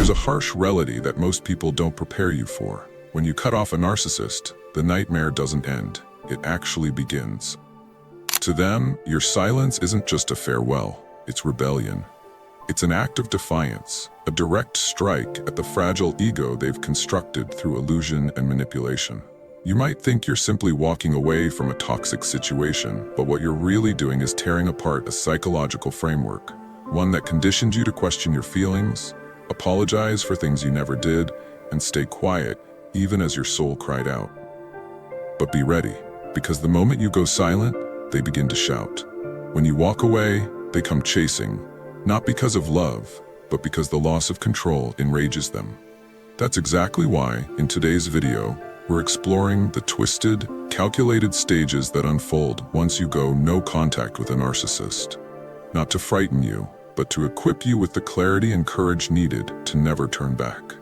there's a harsh reality that most people don't prepare you for. When you cut off a narcissist, the nightmare doesn't end. It actually begins. To them, your silence isn't just a farewell, it's rebellion. It's an act of defiance, a direct strike at the fragile ego they've constructed through illusion and manipulation. You might think you're simply walking away from a toxic situation, but what you're really doing is tearing apart a psychological framework, one that conditioned you to question your feelings, apologize for things you never did, and stay quiet even as your soul cried out. But be ready, because the moment you go silent, they begin to shout. When you walk away, they come chasing, not because of love, but because the loss of control enrages them. That's exactly why, in today's video, we're exploring the twisted, calculated stages that unfold once you go no contact with a narcissist. Not to frighten you, but to equip you with the clarity and courage needed to never turn back.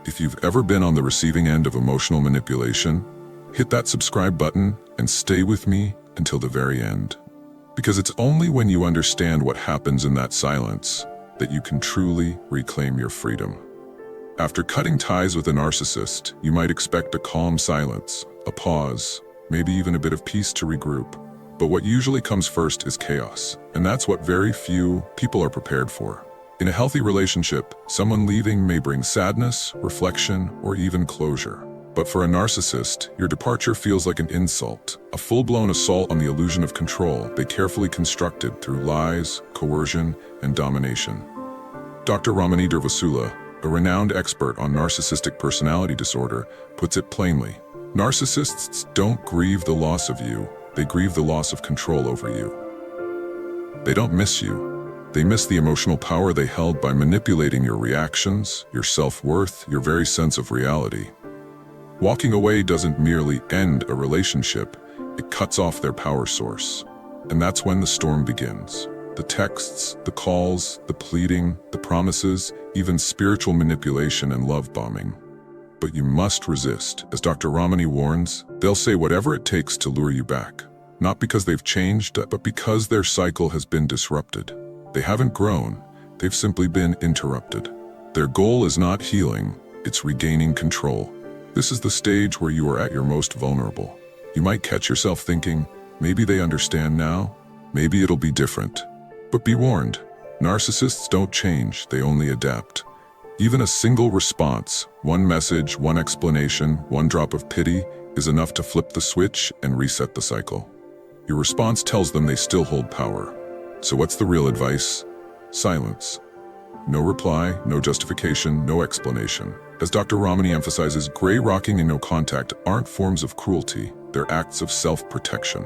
If you've ever been on the receiving end of emotional manipulation, hit that subscribe button and stay with me until the very end. Because it's only when you understand what happens in that silence that you can truly reclaim your freedom. After cutting ties with a narcissist, you might expect a calm silence, a pause, maybe even a bit of peace to regroup. But what usually comes first is chaos, and that's what very few people are prepared for. In a healthy relationship, someone leaving may bring sadness, reflection, or even closure. But for a narcissist, your departure feels like an insult, a full-blown assault on the illusion of control they carefully constructed through lies, coercion, and domination. Dr. Ramani Durvasula, a renowned expert on narcissistic personality disorder, puts it plainly. Narcissists don't grieve the loss of you, they grieve the loss of control over you. They don't miss you. They miss the emotional power they held by manipulating your reactions, your self-worth, your very sense of reality. Walking away doesn't merely end a relationship, it cuts off their power source. And that's when the storm begins. The texts, the calls, the pleading, the promises, even spiritual manipulation and love bombing. But you must resist. As Dr. Ramani warns, they'll say whatever it takes to lure you back. Not because they've changed, but because their cycle has been disrupted. They haven't grown, they've simply been interrupted. Their goal is not healing, it's regaining control. This is the stage where you are at your most vulnerable. You might catch yourself thinking, maybe they understand now, maybe it'll be different. But be warned, narcissists don't change, they only adapt. Even a single response, one message, one explanation, one drop of pity, is enough to flip the switch and reset the cycle. Your response tells them they still hold power. So what's the real advice? Silence. No reply, no justification, no explanation. As Dr. Ramani emphasizes, gray rocking and no contact aren't forms of cruelty, they're acts of self-protection.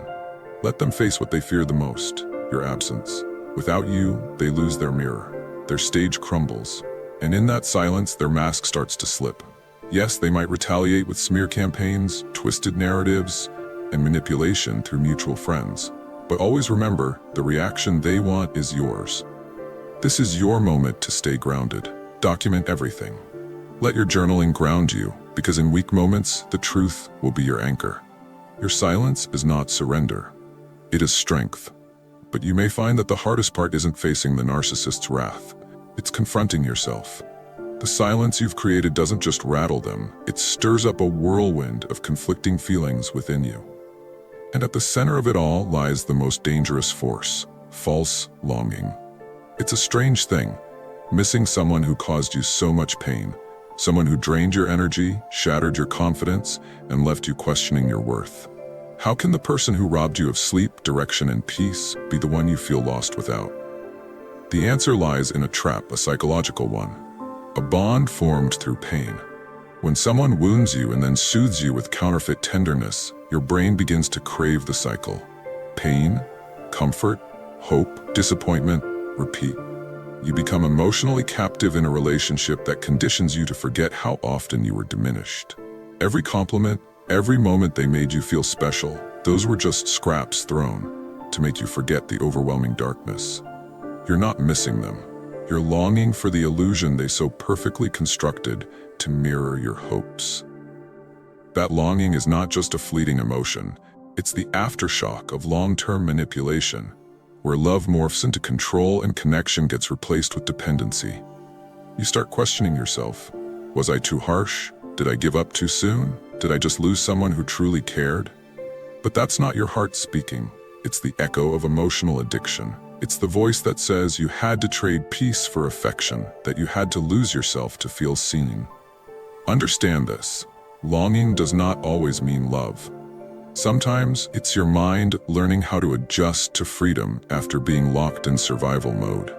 Let them face what they fear the most, your absence. Without you, they lose their mirror. Their stage crumbles. And in that silence, their mask starts to slip. Yes, they might retaliate with smear campaigns, twisted narratives, and manipulation through mutual friends. But always remember, the reaction they want is yours. This is your moment to stay grounded. Document everything. Let your journaling ground you, because in weak moments, the truth will be your anchor. Your silence is not surrender. It is strength. But you may find that the hardest part isn't facing the narcissist's wrath. It's confronting yourself. The silence you've created doesn't just rattle them, it stirs up a whirlwind of conflicting feelings within you. And at the center of it all lies the most dangerous force, false longing. It's a strange thing, missing someone who caused you so much pain, someone who drained your energy, shattered your confidence, and left you questioning your worth. How can the person who robbed you of sleep, direction, and peace be the one you feel lost without? The answer lies in a trap, a psychological one. A bond formed through pain. When someone wounds you and then soothes you with counterfeit tenderness, your brain begins to crave the cycle. Pain, comfort, hope, disappointment, repeat. You become emotionally captive in a relationship that conditions you to forget how often you were diminished. Every compliment, every moment they made you feel special, those were just scraps thrown to make you forget the overwhelming darkness. You're not missing them. You're longing for the illusion they so perfectly constructed to mirror your hopes. That longing is not just a fleeting emotion, it's the aftershock of long-term manipulation, where love morphs into control and connection gets replaced with dependency. You start questioning yourself. Was I too harsh? Did I give up too soon? Did I just lose someone who truly cared? But that's not your heart speaking. It's the echo of emotional addiction. It's the voice that says you had to trade peace for affection, that you had to lose yourself to feel seen. Understand this. Longing does not always mean love. Sometimes it's your mind learning how to adjust to freedom after being locked in survival mode.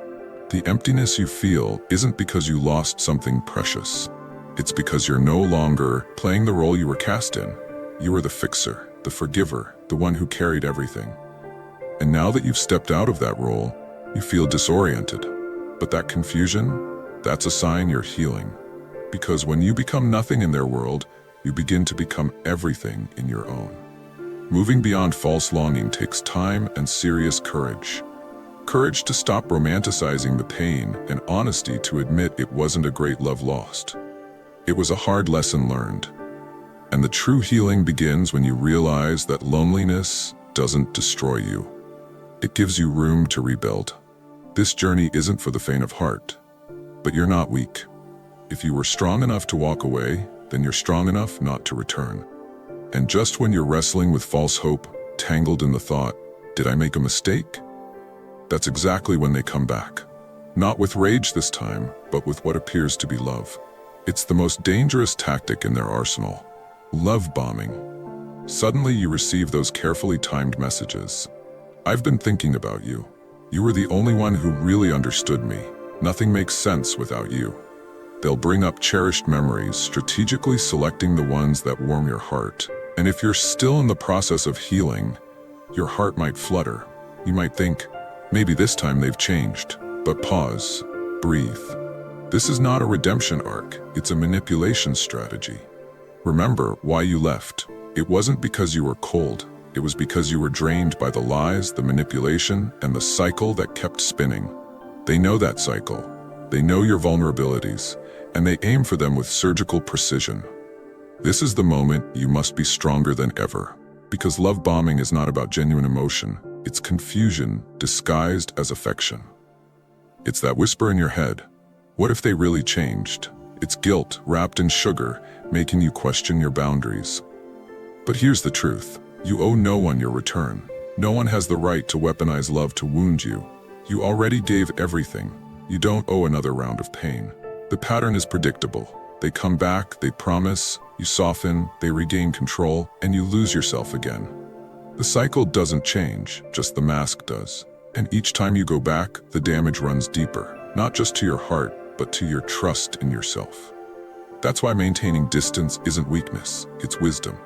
The emptiness you feel isn't because you lost something precious. It's because you're no longer playing the role you were cast in. You were the fixer, the forgiver, the one who carried everything. And now that you've stepped out of that role, you feel disoriented. But that confusion, that's a sign you're healing. Because when you become nothing in their world, you begin to become everything in your own. Moving beyond false longing takes time and serious courage. Courage to stop romanticizing the pain and honesty to admit it wasn't a great love lost. It was a hard lesson learned. And the true healing begins when you realize that loneliness doesn't destroy you. It gives you room to rebuild. This journey isn't for the faint of heart, but you're not weak. If you were strong enough to walk away, then you're strong enough not to return. And just when you're wrestling with false hope, tangled in the thought, did I make a mistake? That's exactly when they come back. Not with rage this time, but with what appears to be love. It's the most dangerous tactic in their arsenal. Love bombing. Suddenly you receive those carefully timed messages. I've been thinking about you. You were the only one who really understood me. Nothing makes sense without you. They'll bring up cherished memories, strategically selecting the ones that warm your heart. And if you're still in the process of healing, your heart might flutter. You might think, maybe this time they've changed. But pause, breathe. This is not a redemption arc, it's a manipulation strategy. Remember why you left. It wasn't because you were cold. It was because you were drained by the lies, the manipulation, and the cycle that kept spinning. They know that cycle. They know your vulnerabilities, and they aim for them with surgical precision. This is the moment you must be stronger than ever. Because love bombing is not about genuine emotion. It's confusion disguised as affection. It's that whisper in your head. What if they really changed? It's guilt wrapped in sugar, making you question your boundaries. But here's the truth. You owe no one your return. No one has the right to weaponize love to wound you. You already gave everything. You don't owe another round of pain. The pattern is predictable. They come back, they promise, you soften, they regain control, and you lose yourself again. The cycle doesn't change, just the mask does. And each time you go back, the damage runs deeper, not just to your heart, but to your trust in yourself. That's why maintaining distance isn't weakness, it's wisdom.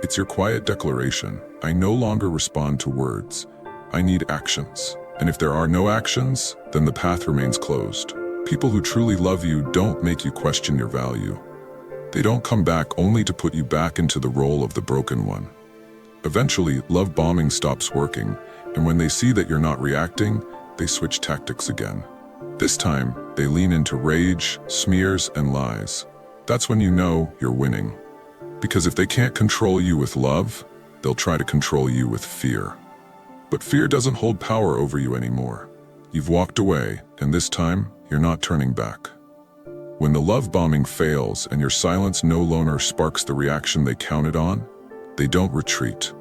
It's your quiet declaration, I no longer respond to words. I need actions. And if there are no actions, then the path remains closed. People who truly love you don't make you question your value. They don't come back only to put you back into the role of the broken one. Eventually, love bombing stops working, and when they see that you're not reacting, they switch tactics again. This time, they lean into rage, smears, and lies. That's when you know you're winning. Because if they can't control you with love, they'll try to control you with fear. But fear doesn't hold power over you anymore. You've walked away, and this time, you're not turning back. When the love bombing fails and your silence no longer sparks the reaction they counted on, they don't retreat.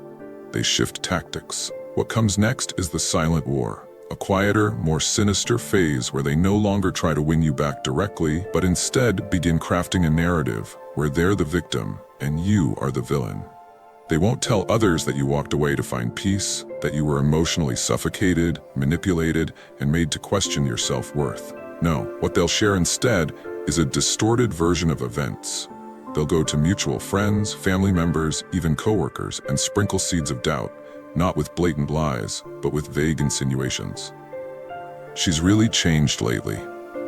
They shift tactics. What comes next is the silent war, a quieter, more sinister phase where they no longer try to win you back directly, but instead begin crafting a narrative where they're the victim and you are the villain. They won't tell others that you walked away to find peace, that you were emotionally suffocated, manipulated, and made to question your self-worth. No, what they'll share instead is a distorted version of events. They'll go to mutual friends, family members, even coworkers, and sprinkle seeds of doubt, not with blatant lies, but with vague insinuations. She's really changed lately.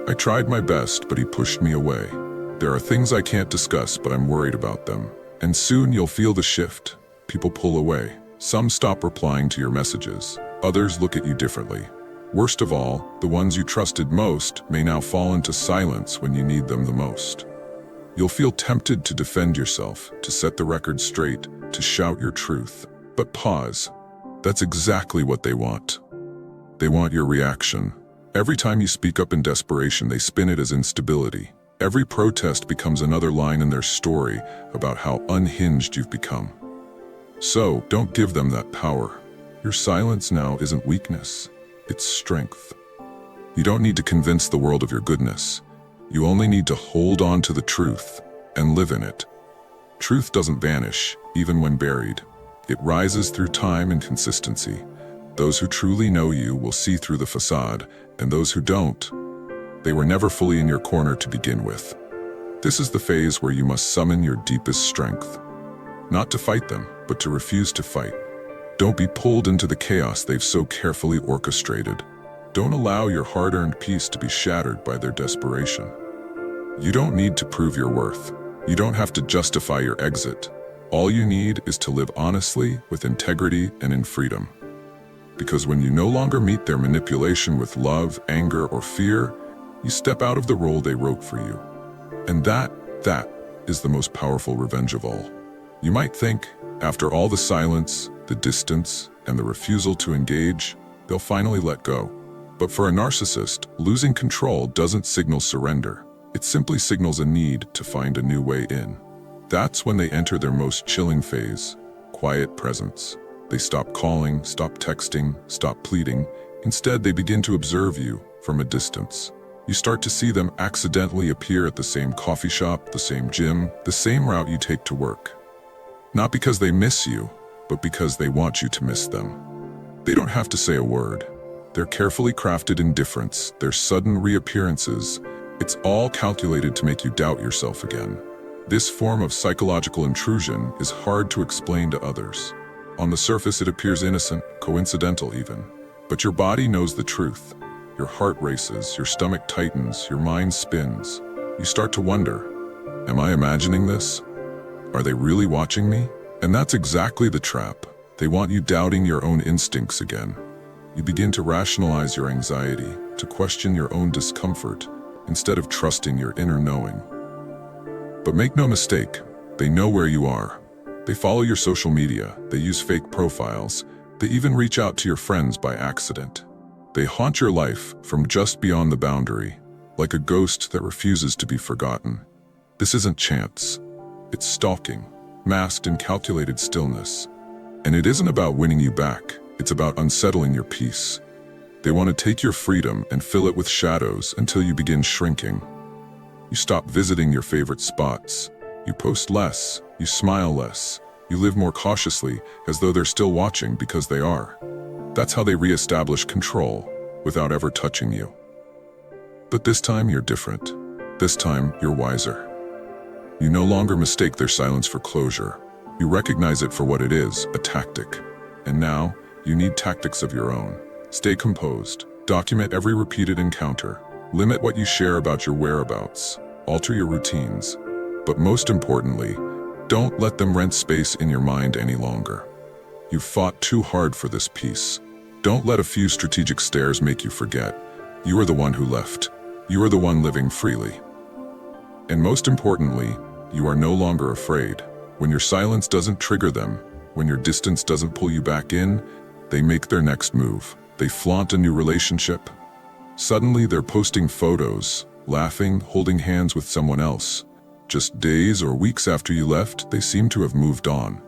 I tried my best, but he pushed me away. There are things I can't discuss, but I'm worried about them. And soon you'll feel the shift. People pull away. Some stop replying to your messages. Others look at you differently. Worst of all, the ones you trusted most may now fall into silence when you need them the most. You'll feel tempted to defend yourself, to set the record straight, to shout your truth. But pause. That's exactly what they want. They want your reaction. Every time you speak up in desperation, they spin it as instability. Every protest becomes another line in their story about how unhinged you've become. So, don't give them that power. Your silence now isn't weakness, it's strength. You don't need to convince the world of your goodness. You only need to hold on to the truth and live in it. Truth doesn't vanish, even when buried. It rises through time and consistency. Those who truly know you will see through the facade, and those who don't, they were never fully in your corner to begin with. This is the phase where you must summon your deepest strength. Not to fight them, but to refuse to fight. Don't be pulled into the chaos they've so carefully orchestrated. Don't allow your hard-earned peace to be shattered by their desperation. You don't need to prove your worth. You don't have to justify your exit. All you need is to live honestly, with integrity, and in freedom. Because when you no longer meet their manipulation with love, anger, or fear, you step out of the role they wrote for you. And that is the most powerful revenge of all. You might think, after all the silence, the distance, and the refusal to engage, they'll finally let go. But for a narcissist, losing control doesn't signal surrender. It simply signals a need to find a new way in. That's when they enter their most chilling phase, quiet presence. They stop calling, stop texting, stop pleading. Instead, they begin to observe you from a distance. You start to see them accidentally appear at the same coffee shop, the same gym, the same route you take to work. Not because they miss you, but because they want you to miss them. They don't have to say a word. Their carefully crafted indifference, their sudden reappearances, it's all calculated to make you doubt yourself again. This form of psychological intrusion is hard to explain to others. On the surface, it appears innocent, coincidental even. But your body knows the truth. Your heart races, your stomach tightens, your mind spins. You start to wonder, am I imagining this? Are they really watching me? And that's exactly the trap. They want you doubting your own instincts again. You begin to rationalize your anxiety, to question your own discomfort, instead of trusting your inner knowing. But make no mistake, they know where you are. They follow your social media, they use fake profiles, they even reach out to your friends by accident. They haunt your life from just beyond the boundary, like a ghost that refuses to be forgotten. This isn't chance. It's stalking, masked in calculated stillness. And it isn't about winning you back, it's about unsettling your peace. They want to take your freedom and fill it with shadows until you begin shrinking. You stop visiting your favorite spots. You post less, you smile less, you live more cautiously as though they're still watching because they are. That's how they reestablish control without ever touching you. But this time you're different. This time you're wiser. You no longer mistake their silence for closure. You recognize it for what it is, a tactic. And now, you need tactics of your own. Stay composed. Document every repeated encounter. Limit what you share about your whereabouts. Alter your routines. But most importantly, don't let them rent space in your mind any longer. You've fought too hard for this peace. Don't let a few strategic stares make you forget. You are the one who left. You are the one living freely. And most importantly, you are no longer afraid. When your silence doesn't trigger them, when your distance doesn't pull you back in, they make their next move. They flaunt a new relationship. Suddenly they're posting photos, laughing, holding hands with someone else. Just days or weeks after you left, they seem to have moved on.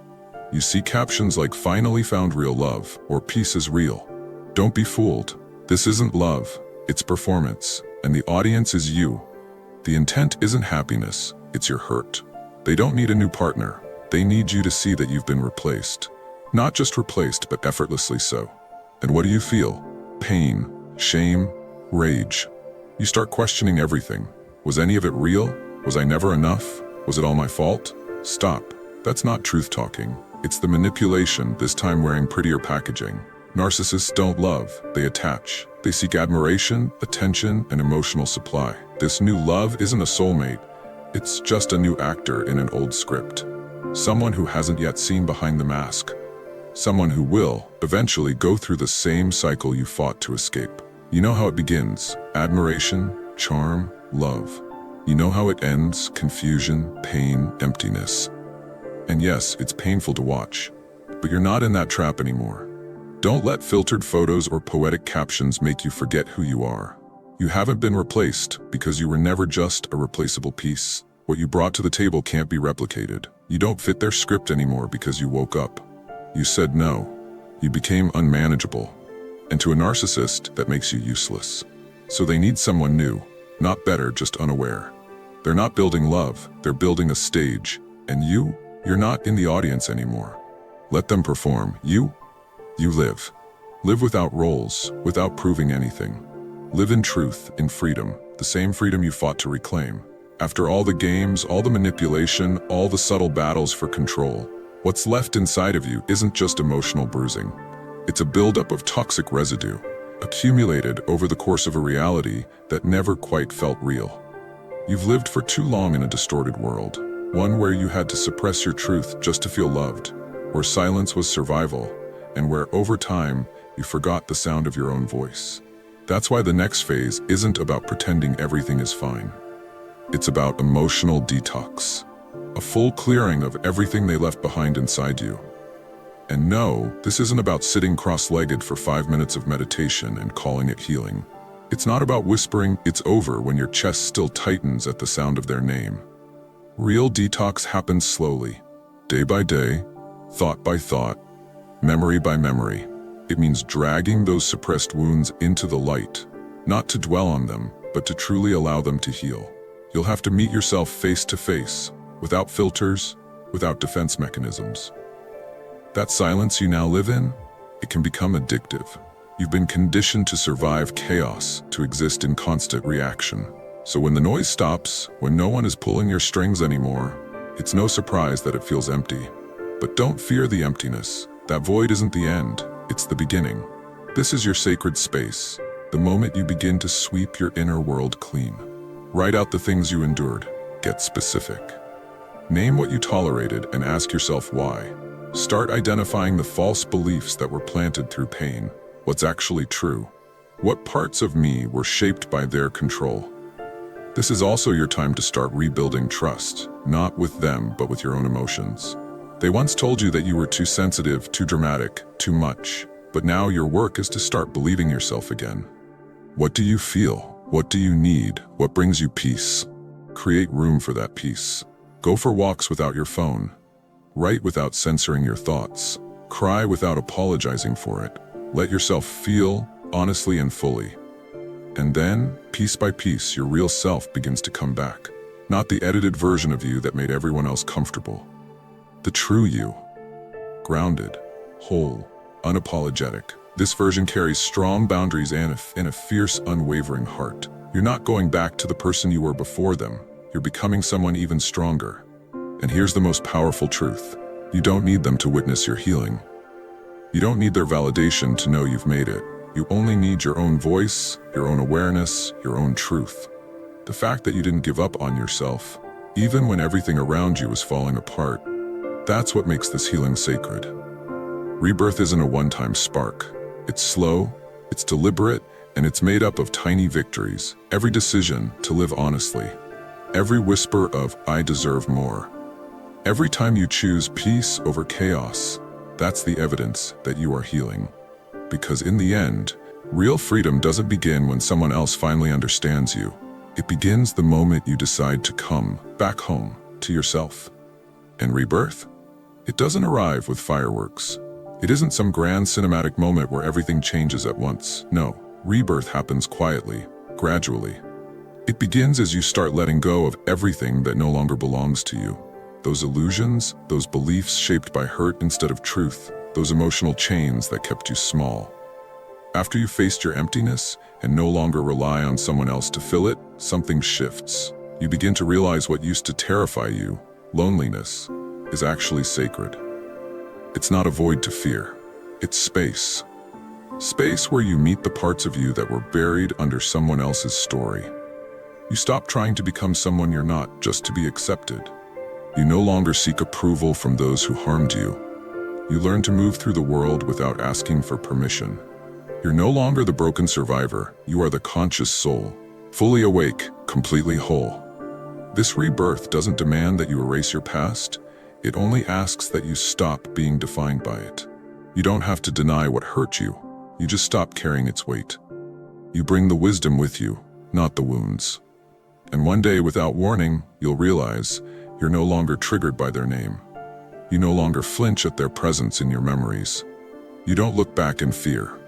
You see captions like "finally found real love" or "peace is real." Don't be fooled. This isn't love, it's performance, and the audience is you. The intent isn't happiness, it's your hurt. They don't need a new partner. They need you to see that you've been replaced. Not just replaced, but effortlessly so. And what do you feel? Pain, shame, rage. You start questioning everything. Was any of it real? Was I never enough? Was it all my fault? Stop. That's not truth talking. It's the manipulation, this time wearing prettier packaging. Narcissists don't love, they attach. They seek admiration, attention, and emotional supply. This new love isn't a soulmate. It's just a new actor in an old script. Someone who hasn't yet seen behind the mask. Someone who will, eventually, go through the same cycle you fought to escape. You know how it begins: admiration, charm, love. You know how it ends: confusion, pain, emptiness. And yes, it's painful to watch. But you're not in that trap anymore. Don't let filtered photos or poetic captions make you forget who you are. You haven't been replaced because you were never just a replaceable piece. What you brought to the table can't be replicated. You don't fit their script anymore because you woke up. You said no. You became unmanageable. And to a narcissist, that makes you useless. So they need someone new, not better, just unaware. They're not building love, they're building a stage. And you're not in the audience anymore. Let them perform. You live. Live without roles, without proving anything. Live in truth, in freedom, the same freedom you fought to reclaim. After all the games, all the manipulation, all the subtle battles for control, what's left inside of you isn't just emotional bruising. It's a buildup of toxic residue, accumulated over the course of a reality that never quite felt real. You've lived for too long in a distorted world, one where you had to suppress your truth just to feel loved, where silence was survival, and where over time you forgot the sound of your own voice. That's why the next phase isn't about pretending everything is fine. It's about emotional detox, a full clearing of everything they left behind inside you. And no, this isn't about sitting cross-legged for 5 minutes of meditation and calling it healing. It's not about whispering "it's over" when your chest still tightens at the sound of their name. Real detox happens slowly, day by day, thought by thought, memory by memory. It means dragging those suppressed wounds into the light, not to dwell on them, but to truly allow them to heal. You'll have to meet yourself face to face, without filters, without defense mechanisms. That silence you now live in, it can become addictive. You've been conditioned to survive chaos, to exist in constant reaction. So when the noise stops, when no one is pulling your strings anymore, it's no surprise that it feels empty. But don't fear the emptiness. That void isn't the end, it's the beginning. This is your sacred space, the moment you begin to sweep your inner world clean. Write out the things you endured. Get specific. Name what you tolerated and ask yourself why. Start identifying the false beliefs that were planted through pain. What's actually true? What parts of me were shaped by their control? This is also your time to start rebuilding trust, not with them, but with your own emotions. They once told you that you were too sensitive, too dramatic, too much. But now your work is to start believing yourself again. What do you feel? What do you need? What brings you peace? Create room for that peace. Go for walks without your phone. Write without censoring your thoughts. Cry without apologizing for it. Let yourself feel, honestly and fully. And then, piece by piece, your real self begins to come back. Not the edited version of you that made everyone else comfortable. The true you. Grounded, whole, unapologetic. This version carries strong boundaries and a fierce, unwavering heart. You're not going back to the person you were before them. You're becoming someone even stronger. And here's the most powerful truth. You don't need them to witness your healing. You don't need their validation to know you've made it. You only need your own voice, your own awareness, your own truth. The fact that you didn't give up on yourself, even when everything around you was falling apart, that's what makes this healing sacred. Rebirth isn't a one-time spark. It's slow, it's deliberate, and it's made up of tiny victories. Every decision to live honestly. Every whisper of "I deserve more." Every time you choose peace over chaos, that's the evidence that you are healing. Because in the end, real freedom doesn't begin when someone else finally understands you. It begins the moment you decide to come back home to yourself. And rebirth? It doesn't arrive with fireworks. It isn't some grand cinematic moment where everything changes at once. No, rebirth happens quietly, gradually. It begins as you start letting go of everything that no longer belongs to you. Those illusions, those beliefs shaped by hurt instead of truth, those emotional chains that kept you small. After you faced your emptiness and no longer rely on someone else to fill it, something shifts. You begin to realize what used to terrify you, loneliness, is actually sacred. It's not a void to fear. It's space. Space where you meet the parts of you that were buried under someone else's story. You stop trying to become someone you're not just to be accepted. You no longer seek approval from those who harmed you. You learn to move through the world without asking for permission. You're no longer the broken survivor. You are the conscious soul, fully awake, completely whole. This rebirth doesn't demand that you erase your past. It only asks that you stop being defined by it. You don't have to deny what hurt you. You just stop carrying its weight. You bring the wisdom with you, not the wounds. And one day, without warning, you'll realize you're no longer triggered by their name. You no longer flinch at their presence in your memories. You don't look back in fear.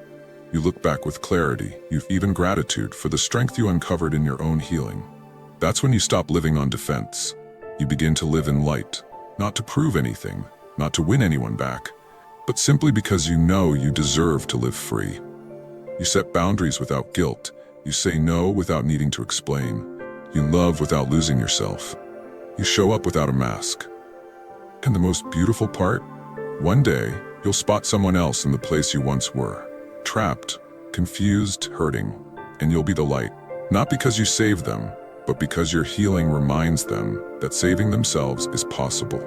You look back with clarity, even gratitude for the strength you uncovered in your own healing. That's when you stop living on defense. You begin to live in light, not to prove anything, not to win anyone back, but simply because you know you deserve to live free. You set boundaries without guilt. You say no without needing to explain. You love without losing yourself. You show up without a mask. And the most beautiful part? One day, you'll spot someone else in the place you once were. Trapped, confused, hurting, and you'll be the light. Not because you saved them, but because your healing reminds them that saving themselves is possible.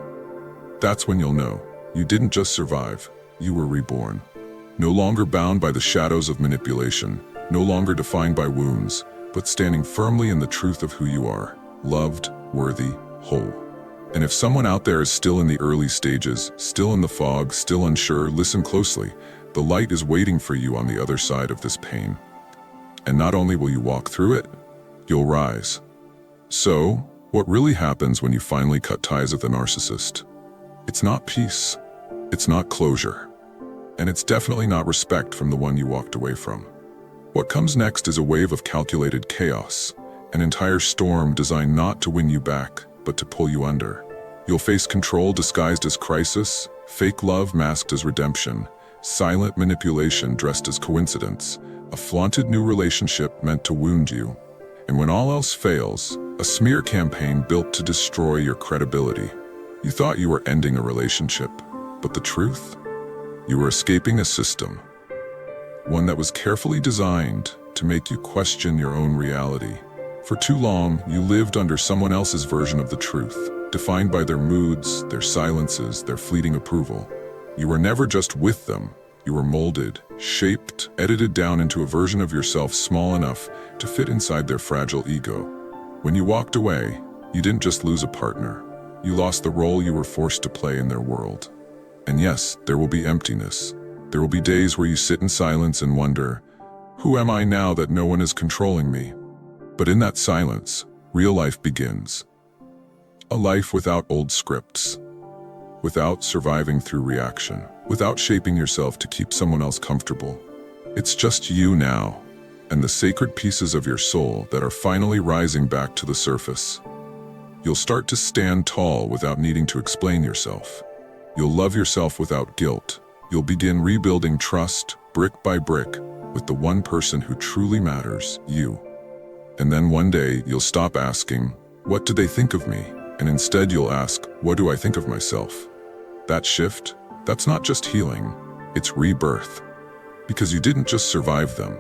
That's when you'll know you didn't just survive, you were reborn. No longer bound by the shadows of manipulation, no longer defined by wounds, but standing firmly in the truth of who you are, loved, worthy, whole. And if someone out there is still in the early stages, still in the fog, still unsure, listen closely. The light is waiting for you on the other side of this pain. And not only will you walk through it, you'll rise. So, what really happens when you finally cut ties with a narcissist? It's not peace. It's not closure. And it's definitely not respect from the one you walked away from. What comes next is a wave of calculated chaos, an entire storm designed not to win you back, but to pull you under. You'll face control disguised as crisis, fake love masked as redemption, silent manipulation dressed as coincidence, a flaunted new relationship meant to wound you, and when all else fails, a smear campaign built to destroy your credibility. You thought you were ending a relationship, but the truth? You were escaping a system, one that was carefully designed to make you question your own reality. For too long, you lived under someone else's version of the truth, defined by their moods, their silences, their fleeting approval. You were never just with them. You were molded, shaped, edited down into a version of yourself small enough to fit inside their fragile ego. When you walked away, you didn't just lose a partner. You lost the role you were forced to play in their world. And yes, there will be emptiness. There will be days where you sit in silence and wonder, who am I now that no one is controlling me? But in that silence, real life begins. A life without old scripts, without surviving through reaction, without shaping yourself to keep someone else comfortable. It's just you now, and the sacred pieces of your soul that are finally rising back to the surface. You'll start to stand tall without needing to explain yourself. You'll love yourself without guilt. You'll begin rebuilding trust, brick by brick, with the one person who truly matters, you. And then one day, you'll stop asking, what do they think of me? And instead you'll ask, what do I think of myself? That shift, that's not just healing, it's rebirth. Because you didn't just survive them.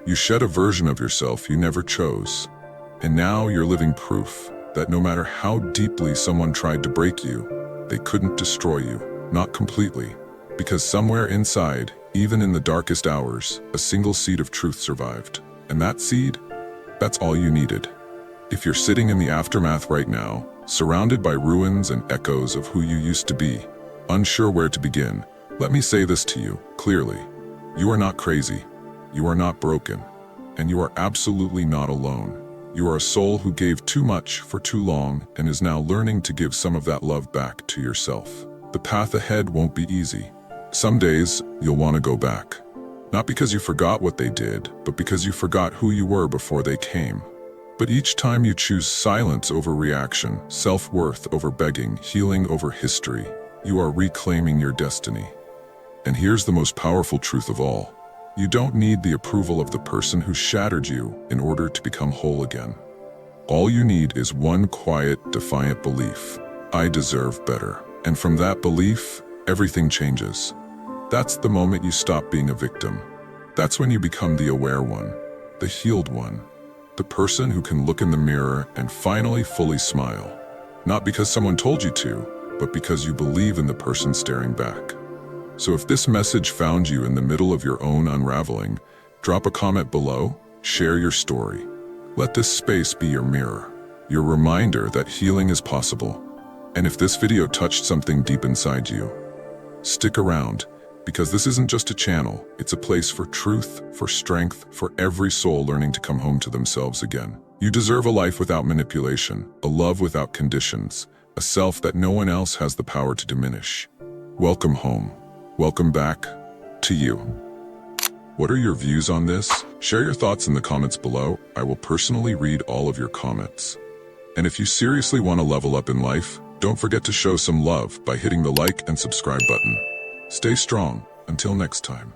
You shed a version of yourself you never chose. And now you're living proof that no matter how deeply someone tried to break you, they couldn't destroy you, not completely. Because somewhere inside, even in the darkest hours, a single seed of truth survived. And that seed, that's all you needed. If you're sitting in the aftermath right now, surrounded by ruins and echoes of who you used to be, unsure where to begin, let me say this to you clearly. You are not crazy. You are not broken. And you are absolutely not alone. You are a soul who gave too much for too long and is now learning to give some of that love back to yourself. The path ahead won't be easy. Some days, you'll want to go back. Not because you forgot what they did, but because you forgot who you were before they came. But each time you choose silence over reaction, self-worth over begging, healing over history, you are reclaiming your destiny. And here's the most powerful truth of all. You don't need the approval of the person who shattered you in order to become whole again. All you need is one quiet, defiant belief. I deserve better. And from that belief, everything changes. That's the moment you stop being a victim. That's when you become the aware one, the healed one, the person who can look in the mirror and finally fully smile. Not because someone told you to, but because you believe in the person staring back. So if this message found you in the middle of your own unraveling, drop a comment below, share your story. Let this space be your mirror, your reminder that healing is possible. And if this video touched something deep inside you, stick around, Because this isn't just a channel, it's a place for truth, for strength, for every soul learning to come home to themselves again. You deserve a life without manipulation, a love without conditions, a self that no one else has the power to diminish. Welcome home. Welcome back to you. What are your views on this? Share your thoughts in the comments below. I will personally read all of your comments. And if you seriously want to level up in life, don't forget to show some love by hitting the like and subscribe button. Stay strong. Until next time.